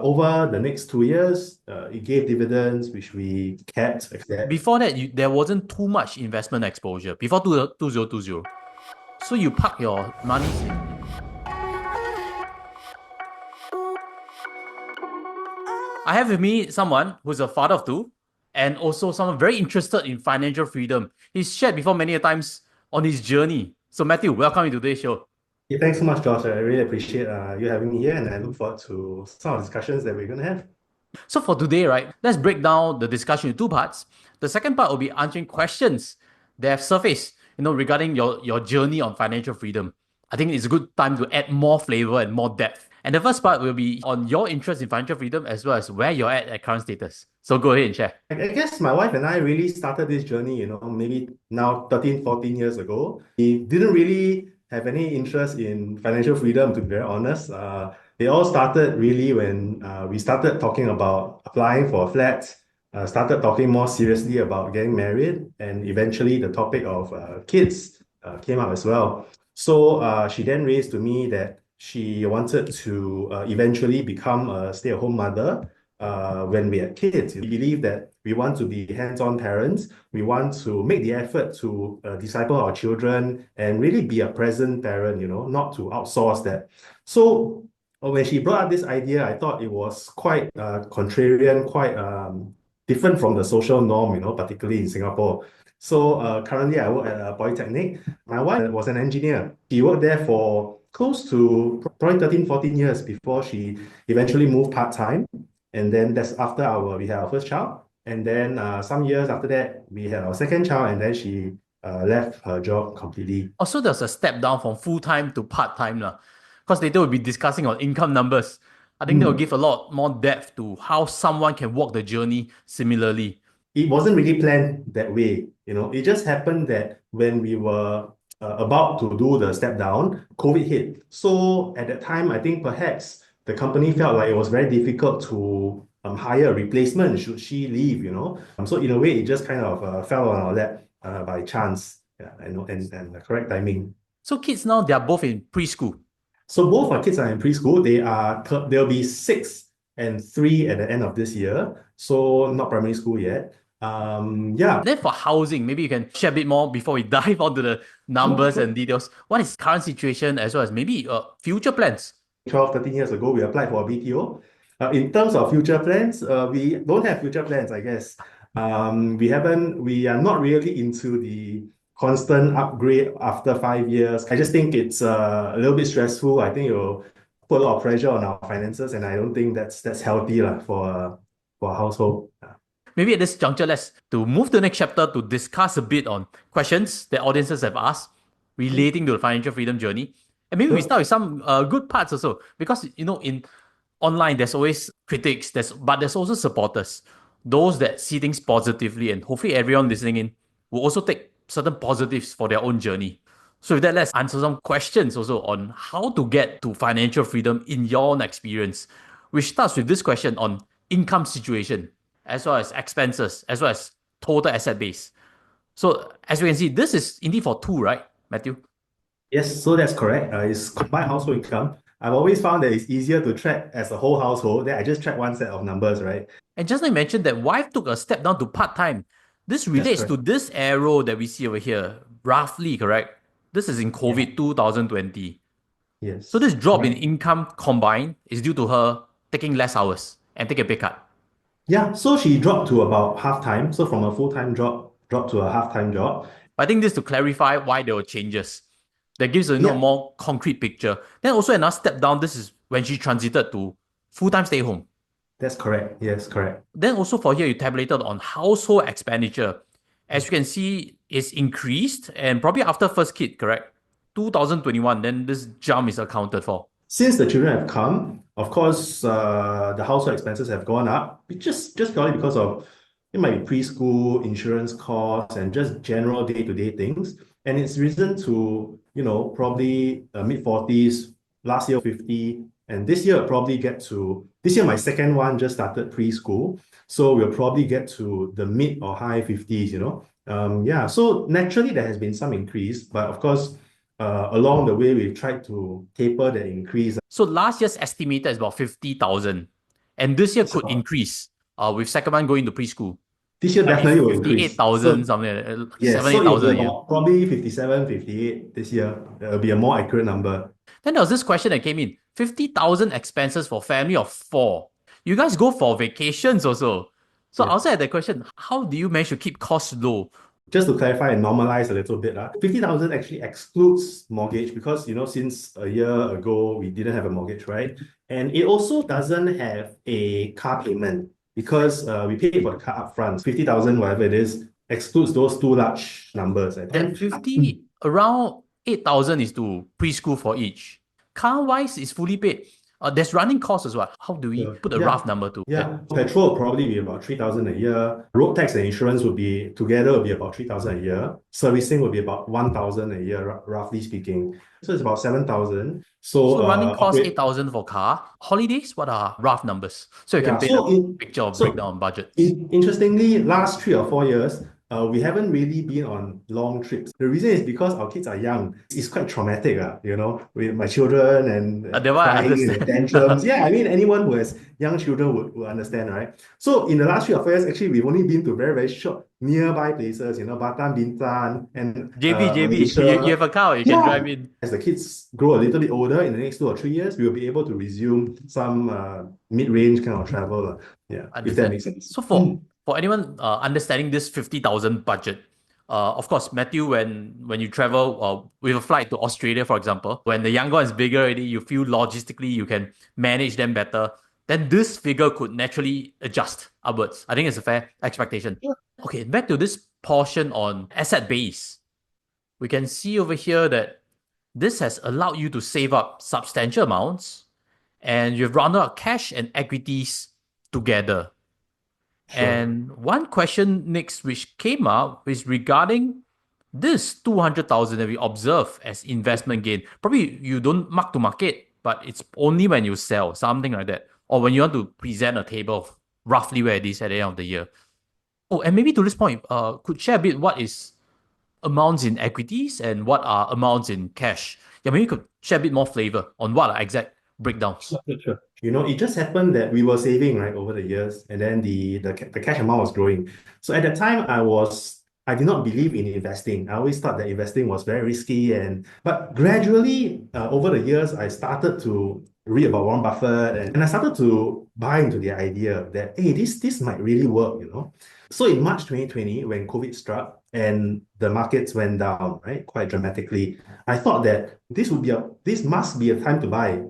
Over the next 2 years, it gave dividends, which we kept. Before that, there wasn't too much investment exposure before 2020. So you park your monies in. I have with me someone who's a father of two and also someone very interested in financial freedom. He's shared before many times on his journey. So, Matthew, welcome to today's show. Yeah, thanks so much, Josh. I really appreciate you having me here, and I look forward to some of the discussions that we're going to have. So, for today, right, let's break down the discussion in two parts. The second part will be answering questions that have surfaced, regarding your journey on financial freedom. I think it's a good time to add more flavor and more depth. And the first part will be on your interest in financial freedom as well as where you're at current status. So go ahead and share. I guess my wife and I really started this journey, maybe now 13, 14 years ago. We didn't really have any interest in financial freedom, to be very honest. It all started really when we started talking about applying for a flat, started talking more seriously about getting married, and eventually the topic of kids came up as well. So she then raised to me that she wanted to eventually become a stay-at-home mother when we had kids. We believe that we want to be hands-on parents. We want to make the effort to disciple our children and really be a present parent, not to outsource that. So when she brought up this idea, I thought it was quite contrarian, quite different from the social norm, particularly in Singapore. So currently I work at a polytechnic. My wife was an engineer. She worked there for close to probably 13, 14 years before she eventually moved part-time. And then that's after we had our first child. And then some years after that, we had our second child, and then she left her job completely. Also, there's a step down from full-time to part-time. Because later we'll be discussing on income numbers. I think that will give a lot more depth to how someone can walk the journey similarly. It wasn't really planned that way, It just happened that when we were about to do the step down, COVID hit. So at that time, I think perhaps the company felt like it was very difficult to hire a replacement should she leave, So in a way, it just kind of fell on our lap by chance, yeah, and the correct timing. So kids now, they're both in preschool. So both our kids are in preschool. They'll be 6 and 3 at the end of this year. So not primary school yet. Yeah. Then for housing, maybe you can share a bit more before we dive onto the numbers and details. What is current situation as well as maybe future plans? 12, 13 years ago, we applied for a BTO. In terms of future plans, we don't have future plans, I guess. We are not really into the constant upgrade after 5 years. I just think it's a little bit stressful. I think it will put a lot of pressure on our finances, and I don't think that's healthy for a household. Maybe at this juncture, let's to move to the next chapter to discuss a bit on questions that audiences have asked relating to the financial freedom journey. And maybe we start with some good parts also, because in online there's always critics, but there's also supporters, those that see things positively, and hopefully everyone listening in will also take certain positives for their own journey. So with that, let's answer some questions also on how to get to financial freedom in your own experience, which starts with this question on income situation, as well as expenses, as well as total asset base. So as we can see, this is indeed for two, right, Matthew? Yes, so that's correct. It's combined household income. I've always found that it's easier to track as a whole household. Then I just track one set of numbers, right? And just like I mentioned that wife took a step down to part-time. This relates to this arrow that we see over here, roughly, correct? This is in COVID 2020. Yes. So this drop in income combined is due to her taking less hours and take a pay cut. Yeah, so she dropped to about half-time. So from a full-time job, dropped to a half-time job. I think this to clarify why there were changes. That gives a more concrete picture. Then also another step down, this is when she transited to full-time stay home. That's correct. Yes, correct. Then also for here, you tabulated on household expenditure. As you can see, it's increased and probably after first kid, correct? 2021, then this jump is accounted for. Since the children have come, of course, the household expenses have gone up, just purely because of it might be preschool, insurance costs, and just general day-to-day things. And it's risen to, probably mid-40s, last year 50, and this year this year my second one just started preschool. So we'll probably get to the mid or high 50s, Yeah, so naturally there has been some increase, but of course, along the way, we've tried to taper the increase. So last year's estimated is about 50,000. And this year could So increase with second one going to preschool. this year Maybe definitely will increase. 58,000, So something like that, yes, 7, so it'll be 8,000 a year. about probably 57, 58 this year. It'll be a more accurate number. Then there was this question that came in 50,000 expenses for family of four. You guys go for vacations also. So Yeah. outside that question, how do you manage to keep costs low? Just to clarify and normalize a little bit, 50,000 actually excludes mortgage because, since a year ago, we didn't have a mortgage, right? And it also doesn't have a car payment because we paid for the car upfront. 50,000, whatever it is, excludes those two large numbers. That 50, around 8,000 is to preschool for each. Car wise is fully paid. There's running costs as well. How do we put a Yeah. rough number to that? Yeah, petrol will probably be about 3,000 a year. Road tax and insurance would be together will be about 3,000 a year. Servicing would be about 1,000 a year, roughly speaking. So it's about 7,000. So So running costs operate 8,000 for car. Holidays, what are rough numbers? So you can yeah. paint a picture of breakdown budgets. Interestingly, last 3 or 4 years, we haven't really been on long trips. The reason is because our kids are young. It's quite traumatic, with my children and That one I crying and understand. tantrums. Yeah, I mean, anyone who has young children would understand, right? So in the last 3 or 4 years, actually, we've only been to very, very short nearby places, Batam, Bintan, and JB, you Malaysia. have a car, you can Yeah, drive in. as the kids grow a little bit older in the next 2 or 3 years, we will be able to resume some mid-range kind of travel. Yeah, if that Understand. makes sense. So for anyone understanding this 50,000 budget, of course, Matthew, when you travel with a flight to Australia, for example, when the younger one is bigger already, you feel logistically you can manage them better. Then this figure could naturally adjust upwards. I think it's a fair expectation. Yeah. Okay, back to this portion on asset base. We can see over here that this has allowed you to save up substantial amounts and you've rounded out cash and equities together. Sure. And one question next which came up is regarding this 200,000 that we observe as investment gain. Probably you don't mark to market, but it's only when you sell, something like that. Or when you want to present a table of roughly where it is at the end of the year. Oh, and maybe to this point, could share a bit what is amounts in equities and what are amounts in cash? Yeah, maybe you could share a bit more flavor on what are exact breakdowns. Sure. It just happened that we were saving, right, over the years, and then the cash amount was growing. So at that time, I did not believe in investing. I always thought that investing was very risky, but gradually over the years, I started to read about Warren Buffett, and I started to buy into the idea that hey, this might really work. So in March 2020, when COVID struck and the markets went down, right, quite dramatically, I thought that this must be a time to buy.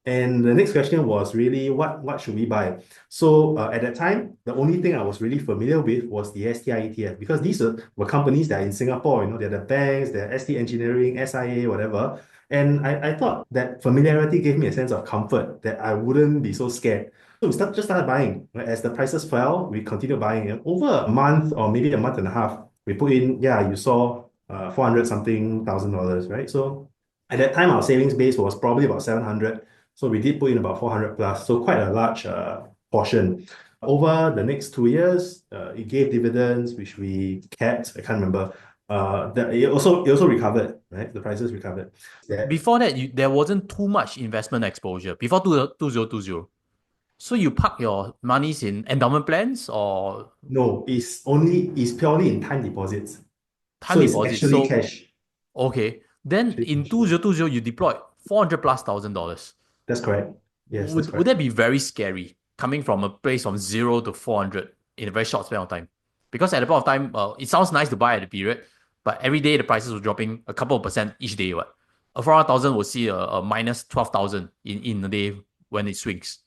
And the next question was really what should we buy? So at that time, the only thing I was really familiar with was the STI ETF because these were companies that are in Singapore. They're the banks, they're ST Engineering, SIA, whatever. And I thought that familiarity gave me a sense of comfort that I wouldn't be so scared. So just started buying. Right? As the prices fell, we continued buying. And over a month or maybe a month and a half, we put in, yeah, you saw 400 something thousand dollars, right? So at that time, our savings base was probably about 700. So we did put in about 400 plus, so quite a large portion. Over the next 2 years, it gave dividends, which we kept. I can't remember. It also recovered, right? The prices recovered. Before that, there wasn't too much investment exposure before 2020. So you park your monies in endowment plans or No, it's purely in time deposits. time So it's deposits. actually So cash. okay, then Actually in cash. 2020 you deployed 400 plus $1,000. That's correct. Yes, that's Would correct. that be very scary coming from a place from 0 to 400 in a very short span of time? Because at the point of time, it sounds nice to buy at the period, but every day the prices were dropping a couple of percent each day. What a 400,000 will see a minus 12,000 in a day when it swings.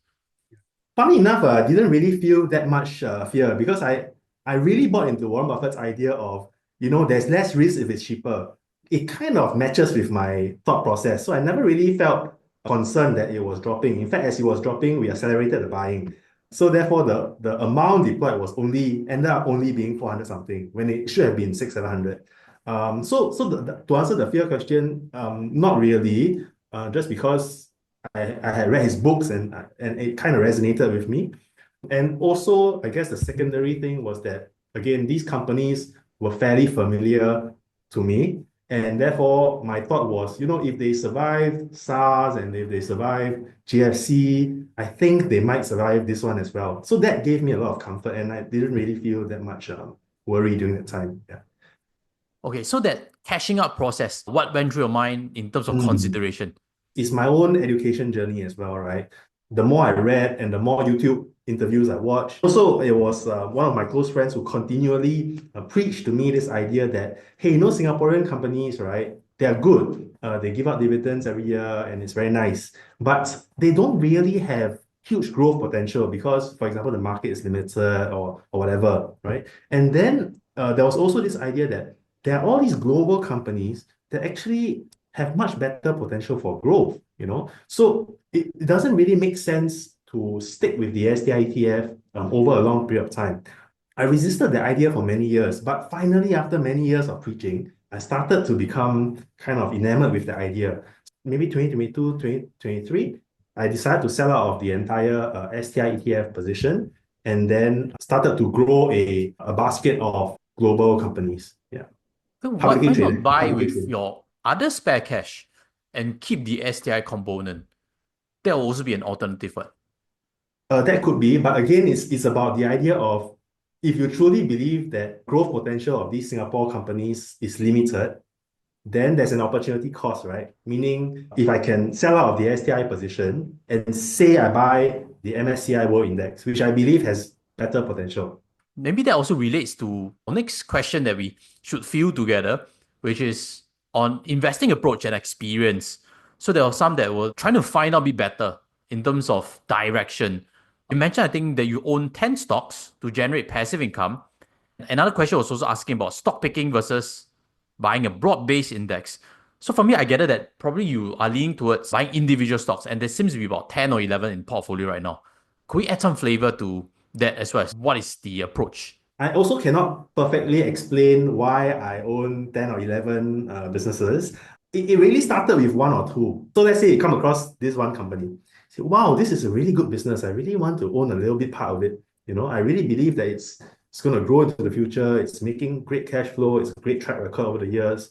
Funny enough, I didn't really feel that much fear because I really bought into Warren Buffett's idea of, there's less risk if it's cheaper. It kind of matches with my thought process. So I never really felt concerned that it was dropping. In fact, as it was dropping, we accelerated the buying. So therefore, the amount deployed ended up only being 400 something when it should have been 600, 700. To answer the fear question, not really, just because I had read his books and it kind of resonated with me. And also, I guess the secondary thing was that, again, these companies were fairly familiar to me. And therefore, my thought was, if they survive SARS and if they survive GFC, I think they might survive this one as well. So that gave me a lot of comfort, and I didn't really feel that much worry during that time. Yeah. Okay, so that cashing out process, what went through your mind in terms of Mm. consideration? It's my own education journey as well, right? The more I read and the more YouTube interviews I watched. Also, it was one of my close friends who continually preached to me this idea that, hey, Singaporean companies, right? They're good. They give out dividends every year and it's very nice. But they don't really have huge growth potential because, for example, the market is limited or whatever, right? And then there was also this idea that there are all these global companies that actually have much better potential for growth, So it doesn't really make sense to stick with the STI ETF over a long period of time. I resisted the idea for many years, but finally, after many years of preaching, I started to become kind of enamored with the idea. Maybe 2022, 2023, I decided to sell out of the entire STI ETF position and then started to grow a basket of global companies. Yeah. So Publicly why not traded. buy Publicly with traded. your other spare cash and keep the STI component? That will also be an alternative one. That could be, but again, it's about the idea of if you truly believe that growth potential of these Singapore companies is limited, then there's an opportunity cost, right? Meaning, if I can sell out of the STI position and say I buy the MSCI World Index, which I believe has better potential. Maybe that also relates to our next question that we should feel together, which is on investing approach and experience. So there are some that were trying to find out a bit better in terms of direction. You mentioned, I think, that you own 10 stocks to generate passive income. Another question was also asking about stock picking versus buying a broad-based index. So for me, I get it that probably you are leaning towards buying individual stocks, and there seems to be about 10 or 11 in portfolio right now. Could we add some flavor to that as well as what is the approach? I also cannot perfectly explain why I own 10 or 11 businesses. It really started with one or two. So let's say you come across this one company. Say, wow, this is a really good business. I really want to own a little bit part of it. I really believe that it's going to grow into the future. It's making great cash flow. It's a great track record over the years,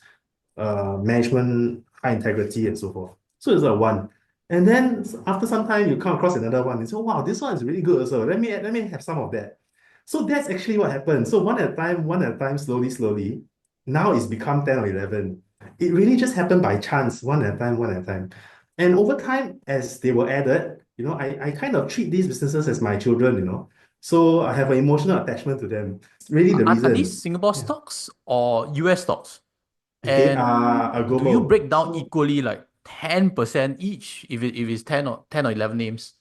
management, high integrity, and so forth. So it's a one. And then after some time, you come across another one. And say, wow, this one is really good also. Let me have some of that. So that's actually what happened. So one at a time, slowly, slowly. Now it's become 10 or 11. It really just happened by chance, one at a time, one at a time. And over time, as they were added, I kind of treat these businesses as my children. So I have an emotional attachment to them. It's really the Are these reason. Singapore Yeah. stocks or US stocks? They And are do you global. break down equally like 10% each if it's 10 or 11 names?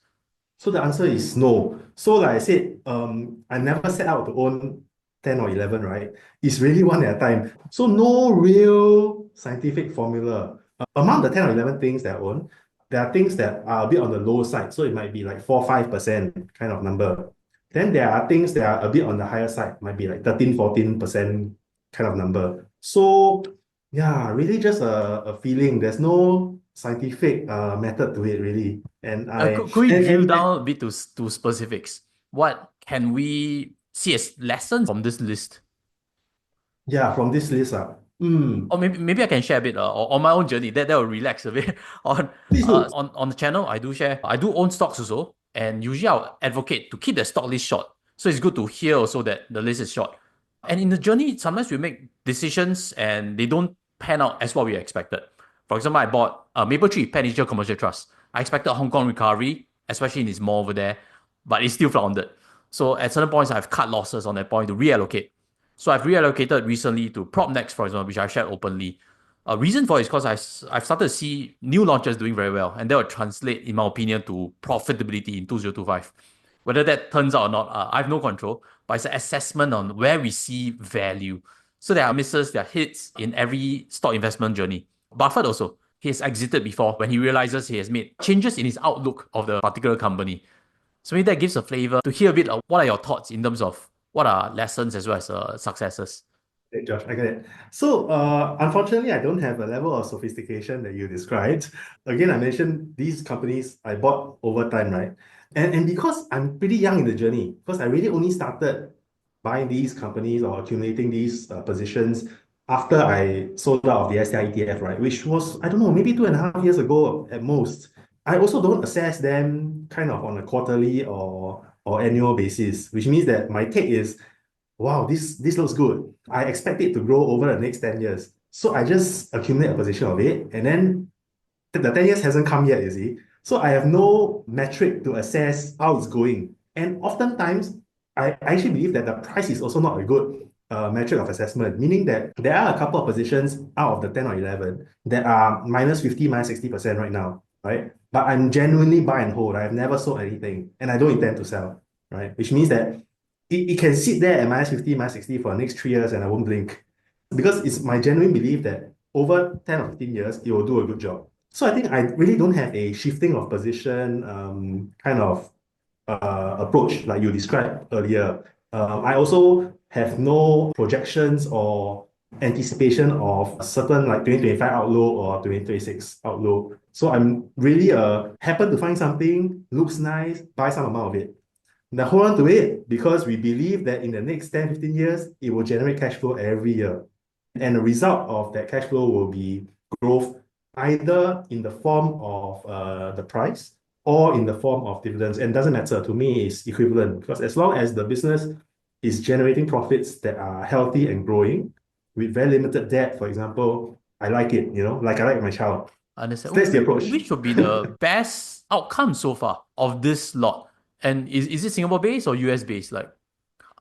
So the answer is no. So like I said, I never set out to own 10 or 11, right? It's really one at a time. So no real scientific formula. Among the 10 or 11 things that I own, there are things that are a bit on the low side. So it might be like 4, 5% kind of number. Then there are things that are a bit on the higher side, might be like 13, 14% kind of number. So yeah, really just a feeling. There's no scientific method to it, really. And I Could we drill and down a bit to specifics? What can we see as lessons from this list? yeah, from this list, Or maybe I can share a bit on my own journey. That will relax a bit. on please do. on the channel, I do share. I do own stocks also, and usually I'll advocate to keep the stock list short. So it's good to hear also that the list is short. And in the journey, sometimes we make decisions and they don't pan out as what we expected. For example, I bought Maple Tree Peninsula Commercial Trust. I expected Hong Kong recovery, especially in its mall over there, but it still floundered. So at certain points, I've cut losses on that point to reallocate. So I've reallocated recently to PropNext, for example, which I shared openly. A reason for it is because I've started to see new launches doing very well, and that will translate, in my opinion, to profitability in 2025. Whether that turns out or not, I have no control, but it's an assessment on where we see value. So there are misses, there are hits in every stock investment journey. Buffett also, he has exited before when he realizes he has made changes in his outlook of the particular company. So maybe that gives a flavor to hear a bit of what are your thoughts in terms of what are lessons as well as successes. Hey, Josh, I get it. So, unfortunately, I don't have a level of sophistication that you described. Again, I mentioned these companies I bought over time, right? And because I'm pretty young in the journey, because I really only started buying these companies or accumulating these positions after I sold out of the STI ETF, right, which was, I don't know, maybe 2.5 years ago at most. I also don't assess them kind of on a quarterly or annual basis, which means that my take is, wow, this looks good. I expect it to grow over the next 10 years. So I just accumulate a position of it, and then the 10 years hasn't come yet, you see. So I have no metric to assess how it's going. And oftentimes, I actually believe that the price is also not a good metric of assessment, meaning that there are a couple of positions out of the 10 or 11 that are minus 50, minus 60% right now, right? But I'm genuinely buy and hold. I've never sold anything, and I don't intend to sell, right? Which means that it can sit there at minus 50, minus 60 for the next 3 years and I won't blink. Because it's my genuine belief that over 10 or 15 years, it will do a good job. So I think I really don't have a shifting of position kind of approach like you described earlier. I also have no projections or anticipation of a certain like 2025 outlook or 2026 outlook. So I'm really happen to find something, looks nice, buy some amount of it. Now hold on to it because we believe that in the next 10, 15 years, it will generate cash flow every year. And the result of that cash flow will be growth either in the form of the price or in the form of dividends. And doesn't matter, to me, it's equivalent because as long as the business is generating profits that are healthy and growing with very limited debt, for example, I like it, like I like my child. Understand. That's the approach. Which would be the best outcome so far of this lot? And is it Singapore based or US based? Like,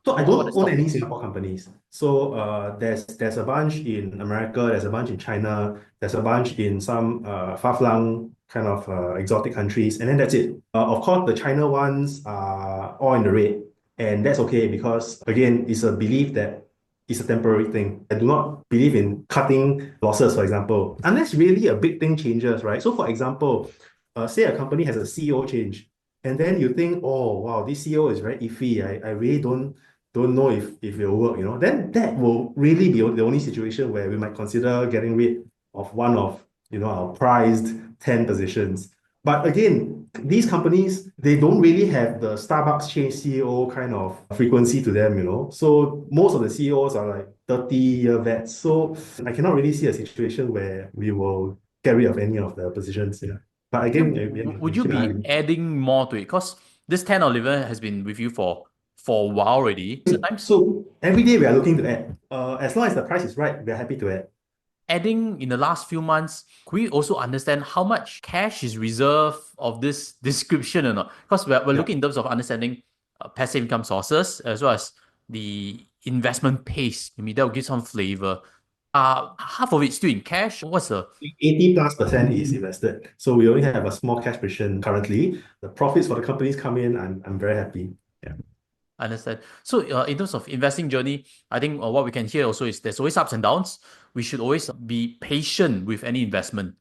So I what are don't the own any stocks? Singapore companies. So there's a bunch in America, there's a bunch in China, there's a bunch in some far-flung kind of exotic countries, and then that's it. Of course, the China ones are all in the red, and that's okay because again, it's a belief that it's a temporary thing. I do not believe in cutting losses, for example, unless really a big thing changes, right? So for example, say a company has a CEO change, and then you think, oh wow, this CEO is very iffy. I really don't know if it'll work, then that will really be the only situation where we might consider getting rid of one of, our prized 10 positions. But again, these companies, they don't really have the Starbucks change CEO kind of frequency to them, So most of the CEOs are like 30-year vets. So I cannot really see a situation where we will get rid of any of the positions. Yeah. But again, Then we would you keep an eye be on it. adding more to it? Because this 10 or 11 has been with you for a while already. Sometimes So every day we are looking to add. As long as the price is right, we are happy to add. adding in the last few months, could we also understand how much cash is reserved of this description or not? Because we're Yeah. looking in terms of understanding passive income sources as well as the investment pace. Maybe that will give some flavor. Half of it still in cash. What's the 80+% is invested. So we only have a small cash position currently. The profits for the companies come in. I'm very happy. Yeah. understand? So, in terms of investing journey, I think what we can hear also is there's always ups and downs. We should always be patient with any investment.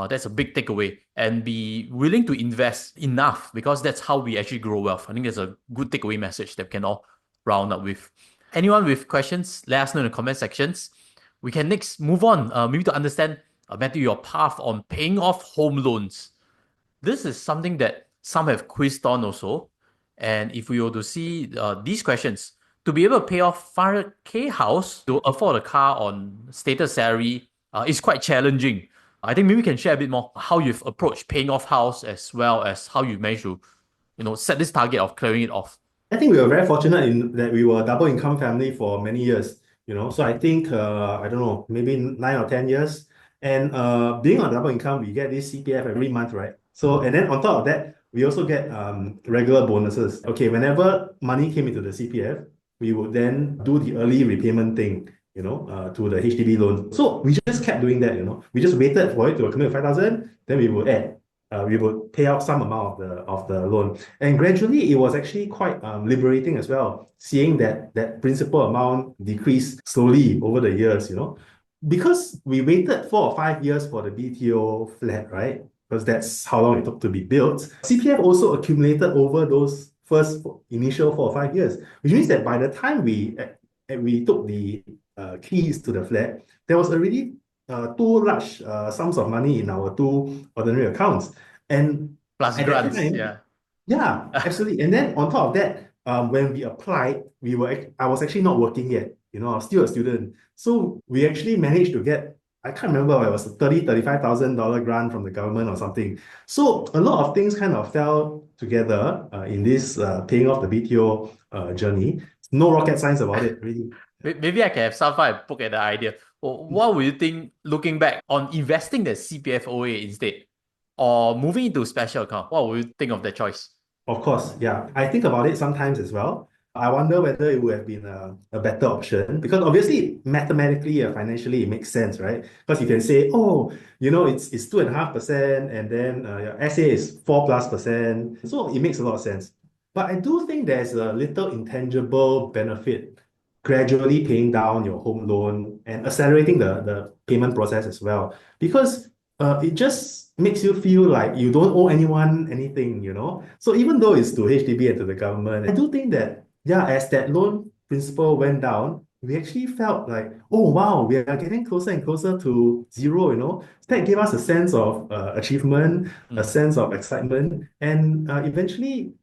That's a big takeaway, and be willing to invest enough because that's how we actually grow wealth. I think that's a good takeaway message that we can all round up with. Anyone with questions, let us know in the comment sections. We can next move on, maybe to understand, Matthew, your path on paying off home loans. This is something that some have quizzed on also. And if we were to see these questions, to be able to pay off 500K house to afford a car on stated salary is quite challenging. I think maybe we can share a bit more how you've approached paying off house as well as how you managed to, set this target of clearing it off. I think we were very fortunate in that we were a double income family for many years, So I think, I don't know, maybe 9 or 10 years. And being on double income, we get this CPF every month, right? So, and then on top of that, we also get regular bonuses. Okay, whenever money came into the CPF, we would then do the early repayment thing, to the HDB loan. So we just kept doing that, We just waited for it to accumulate 5,000, then we would add. We would pay out some amount of the loan. And gradually, it was actually quite liberating as well, seeing that principal amount decrease slowly over the years, Because we waited 4 or 5 years for the BTO flat, right? Because that's how long it took to be built. CPF also accumulated over those first initial 4 or 5 years, which means that by the time we took the keys to the flat, there was already two large sums of money in our two ordinary accounts. And Plus at that grants, time, yeah. yeah, absolutely. And then on top of that, when we applied, I was actually not working yet. I was still a student. So we actually managed to get, I can't remember, it was a $35,000 grant from the government or something. So a lot of things kind of fell together in this paying off the BTO journey. No rocket science about it, really. Maybe I can have some fun and poke at the idea. What would you think, looking back, on investing the CPF OA instead, or moving into special account? What would you think of that choice? Of course, yeah. I think about it sometimes as well. I wonder whether it would have been a better option because obviously, mathematically and financially, it makes sense, right? Because you can say, oh, it's 2.5%, and then your SA is 4+%. So it makes a lot of sense. But I do think there's a little intangible benefit gradually paying down your home loan and accelerating the payment process as well. Because it just makes you feel like you don't owe anyone anything. So even though it's to HDB and to the government, I do think that, yeah, as that loan principal went down, we actually felt like, oh, wow, we are getting closer and closer to zero. That gave us a sense of achievement, a Mm. sense of excitement. And eventually,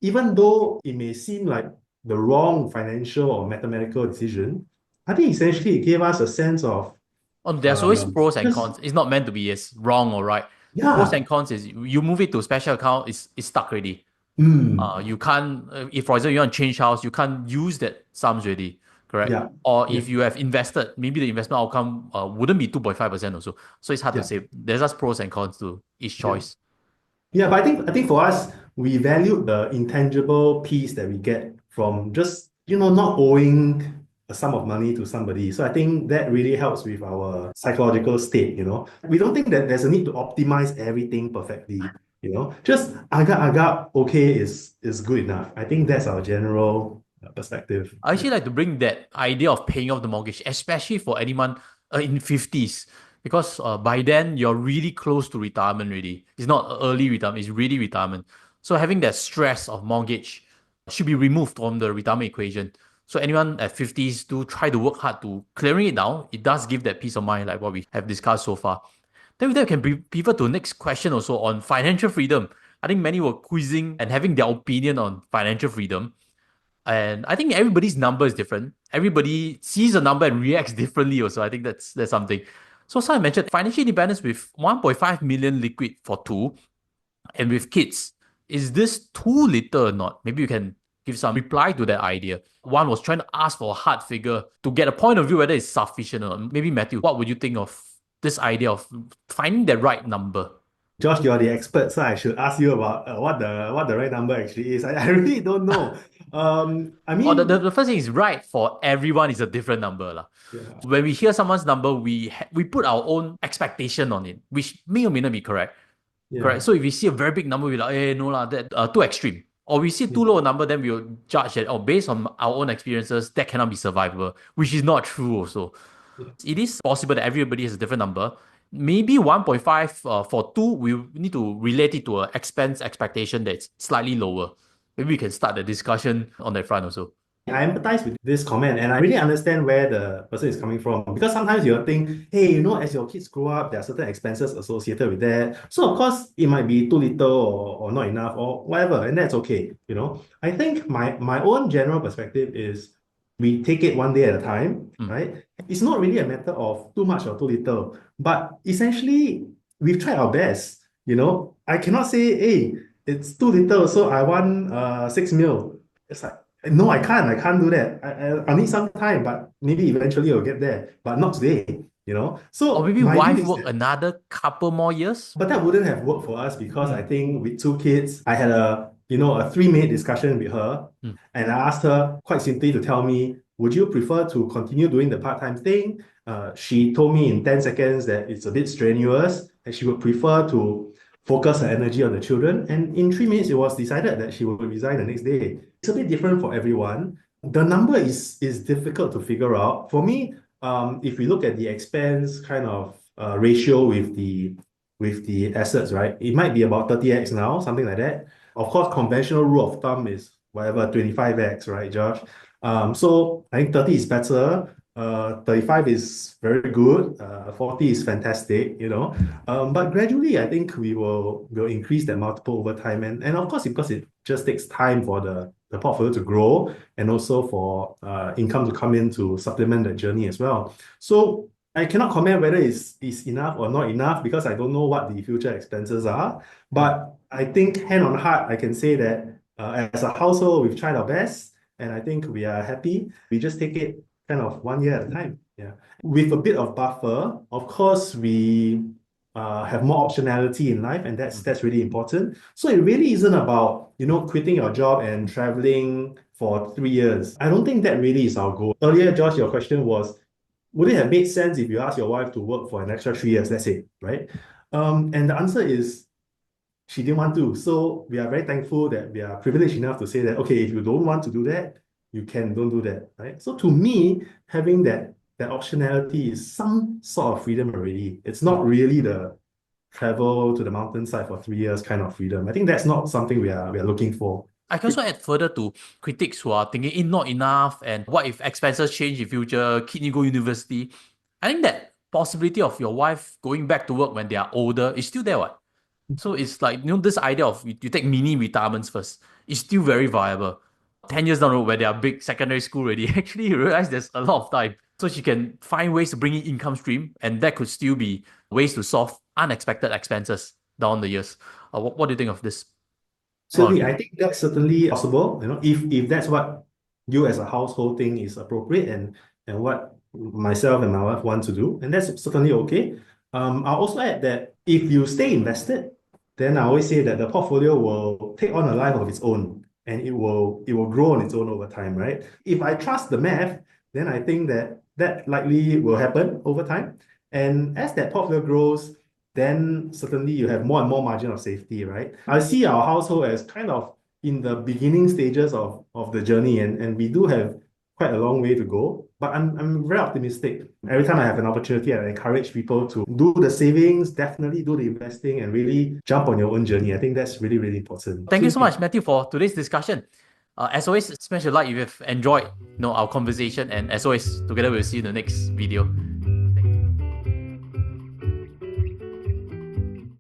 even though it may seem like the wrong financial or mathematical decision, I think essentially it gave us a sense of There's always um, pros and just, cons. It's not meant to be as wrong or right. Pros yeah. and cons is you move it to special account, it's stuck already. Mm. You can't, if for example you want to change house, you can't use that sums already, correct? Yeah. Or Yeah. if you have invested, maybe the investment outcome wouldn't be 2.5% also. So it's hard to Yeah. say. There's just pros and cons to each Yeah. choice. Yeah, but I think for us, we value the intangible piece that we get from just, not owing a sum of money to somebody. So I think that really helps with our psychological state. We don't think that there's a need to optimize everything perfectly. Just agak okay is good enough. I think that's our general perspective. I actually like to bring that idea of paying off the mortgage, especially for anyone in 50s, because by then you're really close to retirement already. It's not early retirement, it's really retirement. So having that stress of mortgage should be removed from the retirement equation. So anyone at 50s do try to work hard to clearing it down. It does give that peace of mind, like what we have discussed so far. Then we can pivot to the next question also on financial freedom. I think many were quizzing and having their opinion on financial freedom. And I think everybody's number is different. Everybody sees a number and reacts differently also. I think that's something. So I mentioned financial independence with 1.5 million liquid for two and with kids. Is this too little or not? Maybe you can give some reply to that idea. One was trying to ask for a hard figure to get a point of view whether it's sufficient or not. Maybe Matthew, what would you think of this idea of finding the right number? Josh, you're the expert, so I should ask you about what the right number actually is. I really don't know. I Or the, the, mean, the first thing is right for everyone is a different number. Lah. yeah, When we hear someone's number, we put our own expectation on it, which may or may not be correct. Correct. yeah, So if we see a very big number, we're like, hey, no lah, that too extreme. Or we see yeah, too low a number, then we'll judge that, oh, based on our own experiences, that cannot be survivable, which is not true also. yeah. It is possible that everybody has a different number. Maybe 1.5 for two, we need to relate it to an expense expectation that's slightly lower. Maybe we can start the discussion on that front also. I empathize with this comment and I really understand where the person is coming from because sometimes you'll think, hey, as your kids grow up, there are certain expenses associated with that. So of course it might be too little or not enough or whatever, and that's okay. I think my own general perspective is we take it one day at a time, Mm. right? It's not really a matter of too much or too little, but essentially we've tried our best. I cannot say, hey, it's too little, so I want 6 mil. It's like no, I can't. I can't do that. I need some time, but maybe eventually I'll get there, but not today. Or So maybe my view wife is work that, another couple more years? but that wouldn't have worked for us because I Mm. think with two kids, I had a 3 minute discussion with her, Mm. and I asked her quite simply to tell me, would you prefer to continue doing the part-time thing? She told me in 10 seconds that it's a bit strenuous and she would prefer to focus her energy on the children. And in 3 minutes, it was decided that she would resign the next day. It's a bit different for everyone. The number is difficult to figure out. For me, if we look at the expense kind of ratio with the assets, right? It might be about 30x now, something like that. Of course, conventional rule of thumb is whatever, 25x, right, Josh? So I think 30 is better. 35 is very good. 40 is fantastic. But gradually, I think we'll increase that multiple over time. And of course, because it just takes time for the the portfolio to grow and also for income to come in to supplement that journey as well. So I cannot comment whether it's enough or not enough because I don't know what the future expenses are. But I think hand on heart, I can say that as a household, we've tried our best and I think we are happy. We just take it kind of 1 year at a time. Yeah. With a bit of buffer, of course, we have more optionality in life, and that's really important. So it really isn't about, quitting your job and traveling for 3 years. I don't think that really is our goal. Earlier, Josh, your question was, would it have made sense if you asked your wife to work for an extra 3 years, let's say, right? And the answer is she didn't want to. So we are very thankful that we are privileged enough to say that, okay, if you don't want to do that, don't do that, right? So to me, having that optionality is some sort of freedom already. It's not really the travel to the mountainside for 3 years kind of freedom. I think that's not something we are looking for. I can also add further to critics who are thinking not enough and what if expenses change in future, kid need go university. I think that possibility of your wife going back to work when they are older is still there, what? So it's like, this idea of you take mini retirements first is still very viable. 10 years down the road where they are big secondary school already, actually you realize there's a lot of time. So she can find ways to bring in income stream and that could still be ways to solve unexpected expenses down the years. What do you think of this? Certainly, I think that's certainly possible. If that's what you as a household think is appropriate and what myself and my wife want to do, and that's certainly okay. I'll also add that if you stay invested, then I always say that the portfolio will take on a life of its own and it will grow on its own over time, right? If I trust the math, then I think that likely will happen over time. And as that portfolio grows, then certainly you have more and more margin of safety, right? I see our household as kind of in the beginning stages of the journey, and we do have quite a long way to go. But I'm very optimistic. Every time I have an opportunity, I encourage people to do the savings, definitely do the investing, and really jump on your own journey. I think that's really, really important. Thank you so much, Matthew, for today's discussion. As always, smash a like if you've enjoyed our conversation, and as always, together we'll see you in the next video.